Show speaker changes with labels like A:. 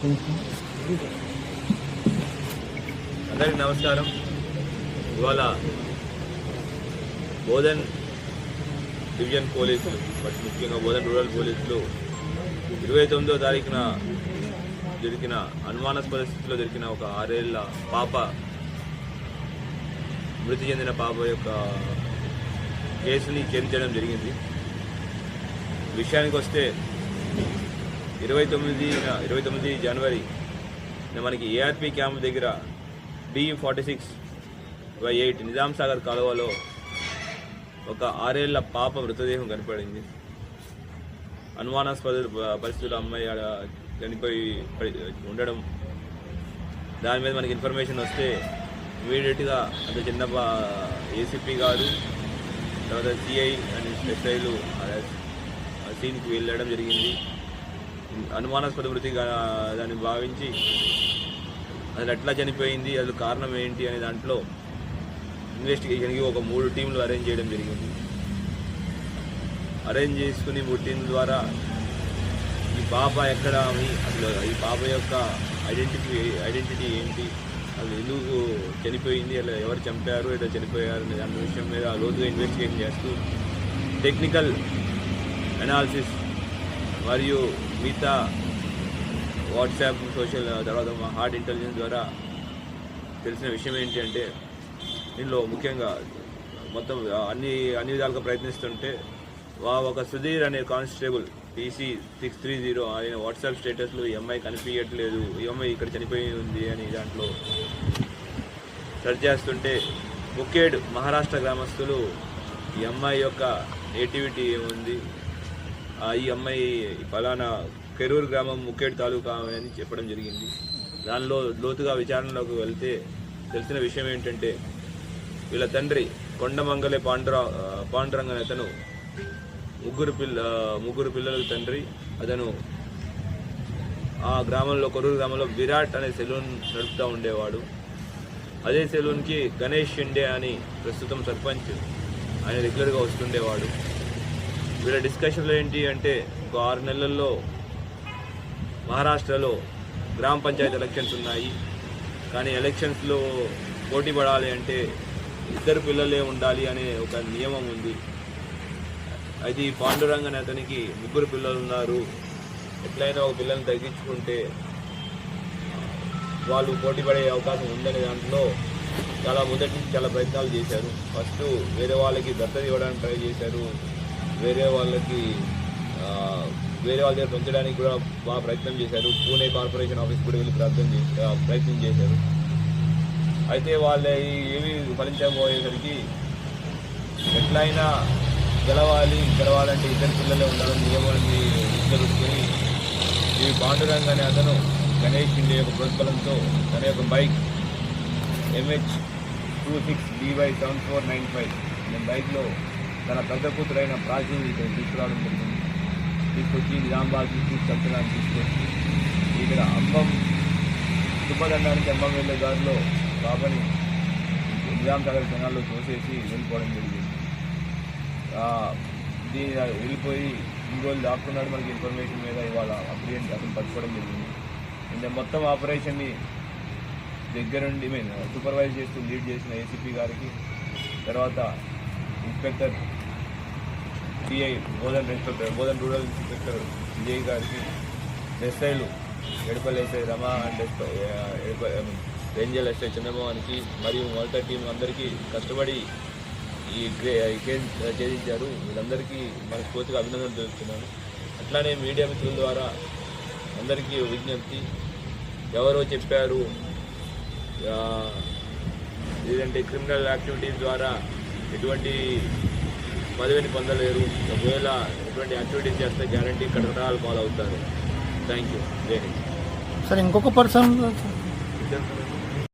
A: అందరికీ నమస్కారం. ఇవాళ బోధన్ డివిజన్ పోలీసులు, ముఖ్యంగా బోధన్ రూరల్ పోలీసులు 29వ తారీఖున దొరికిన అనుమానాస్పద స్థితిలో దొరికిన ఒక 6 ఏళ్ల పాప, మృతి చెందిన పాప యొక్క కేసుని ఛేదించడం జరిగింది. విషయానికి వస్తే 29 జనవరి మనకి ఏఆర్పి క్యాంప్ దగ్గర D46/8 నిజాం సాగర్ కాలువలో ఒక 6 ఏళ్ల పాప మృతదేహం కనపడింది. అనుమానాస్పద పరిస్థితుల్లో అమ్మాయి చనిపోయి ఉండడం, దాని మీద మనకి ఇన్ఫర్మేషన్ వస్తే ఇమీడియట్గా అంత చిన్న ఏసీపీ గారు, తర్వాత సిఐ అండ్ ఎస్ఐలు సీన్కి వెళ్ళడం జరిగింది. అనుమానాస్పద మృతి దాన్ని భావించి అది ఎట్లా చనిపోయింది, అది కారణం ఏంటి అనే దాంట్లో ఇన్వెస్టిగేషన్కి ఒక 3 టీంలు అరేంజ్ చేయడం జరిగింది. అరేంజ్ చేసుకుని 3 టీంల ద్వారా ఈ పాప ఎక్కడ, అసలు ఈ పాప యొక్క ఐడెంటిటీ ఏంటి, అది ఎందుకు చనిపోయింది, అలా ఎవరు చంపారు, ఏదో చనిపోయారు అనే దాని విషయం మీద లోతుగా ఇన్వెస్టిగేషన్ చేస్తూ టెక్నికల్ అనాలిసిస్ మరియు మిగతా వాట్సాప్, సోషల్, తర్వాత హార్ట్ ఇంటెలిజెన్స్ ద్వారా తెలిసిన విషయం ఏంటి అంటే, దీనిలో ముఖ్యంగా మొత్తం అన్ని విధాలుగా ప్రయత్నిస్తుంటే ఒక సుధీర్ అనే కానిస్టేబుల్ PC630 ఆయన వాట్సాప్ స్టేటస్లో ఈ అమ్మాయి కనిపించట్లేదు, ఈ అమ్మాయి ఇక్కడ చనిపోయి ఉంది అని దాంట్లో సెర్చ్ చేస్తుంటే ముఖేడ్ మహారాష్ట్ర గ్రామస్తులు ఈ అమ్మాయి యొక్క నేటివిటీ ఏముంది, ఈ అమ్మాయి ఫలానా కెరూర్ గ్రామం ముఖేడ్ తాలూకా అని చెప్పడం జరిగింది. దానిలో లోతుగా విచారణలోకి వెళ్తే తెలిసిన విషయం ఏంటంటే, వీళ్ళ తండ్రి కొండమంగళే పాండురంగన్ అతను ముగ్గురు పిల్లలకు తండ్రి. అతను ఆ గ్రామంలో, కొరూరు గ్రామంలో విరాట్ అనే సెలూన్ నడుపుతూ ఉండేవాడు. అదే సెలూన్కి గణేష్ షిండే అని ప్రస్తుతం సర్పంచ్, ఆయన రెగ్యులర్గా వస్తుండేవాడు. వీళ్ళ డిస్కషన్లో ఏంటి అంటే, ఒక 6 నెలల్లో మహారాష్ట్రలో గ్రామ పంచాయతీ ఎలక్షన్స్ ఉన్నాయి, కానీ ఎలక్షన్స్లో పోటీ పడాలి అంటే 2 పిల్లలే ఉండాలి అనే ఒక నియమం ఉంది. అయితే ఈ పాండురంగన్ అనే అతనికి 3 పిల్లలు ఉన్నారు. ఎట్లయినా ఒక పిల్లల్ని తగ్గించుకుంటే వాళ్ళు పోటీ పడే అవకాశం ఉందనే దాంట్లో మొదటి నుంచి చాలా ప్రయత్నాలు చేశారు. ఫస్ట్ వేరే వాళ్ళకి దత్తత ఇవ్వడానికి ట్రై చేశారు, వేరే వాళ్ళ దగ్గర పెంచడానికి కూడా బాగా ప్రయత్నం చేశారు. పూణే కార్పొరేషన్ ఆఫీస్ కూడా వెళ్ళి ప్రయత్నం చేశారు. అయితే వాళ్ళ ఏవి ఫలించకపోయేసరికి ఎట్లయినా గెలవాలంటే 2 పిల్లలే ఉండాలని నియమాన్ని జరుగుతుంది. ఈ పాండురంగ అనే అతను గణేష్ షిండే యొక్క ప్రోత్బలంతో తన యొక్క బైక్ MH26DY7495 అనే బైక్లో తన పెద్ద కూతురైన ప్రాచీని తీసుకురావడం జరిగింది. తీసుకొచ్చి నిజామాబాద్ తీసుకెళ్తున్నాను. తీసుకొచ్చి ఇక్కడ తుప్పదండానికి అంబం వెళ్ళే దారిలో బాబాని నిజాం సాగర్ కెనాల్లో తోసేసి వెళ్ళిపోవడం జరిగింది. వెళ్ళిపోయి ఇంకోళ్ళు దాక్కున్నాడు మనకి ఇన్ఫర్మేషన్ మీద ఇవాళ అతను పట్టుకోవడం జరిగింది. ఇంకా మొత్తం ఆపరేషన్ని దగ్గరుండి సూపర్వైజ్ చేస్తూ లీడ్ చేసిన ఏసీపీ గారికి, తర్వాత inspector CI Bodhan rural inspector Vijay గారికి, ఎస్ఐలు Edapalli SI Rama and Renjal SI చంద్రమోహన్కి మరియు మొదట టీం అందరికీ కష్టపడి ఈ కేసు ఛేదించారు. వీళ్ళందరికీ మనస్ఫూర్తిగా అభినందనలు తెలుపుతున్నాను. అట్లానే మీడియా మిత్రుల ద్వారా అందరికీ విజ్ఞప్తి, ఎవరో చెప్పారు లేదంటే క్రిమినల్ యాక్టివిటీస్ ద్వారా ఎటువంటి పదవిని పొందలేరు, ఒకవేళ ఎటువంటి యాక్టివిటీస్ చేస్తే గ్యారంటీ కటకటాలు పాలవుతారు. Thank you. జై హింద్.
B: సార్, ఇంకొక పర్సన్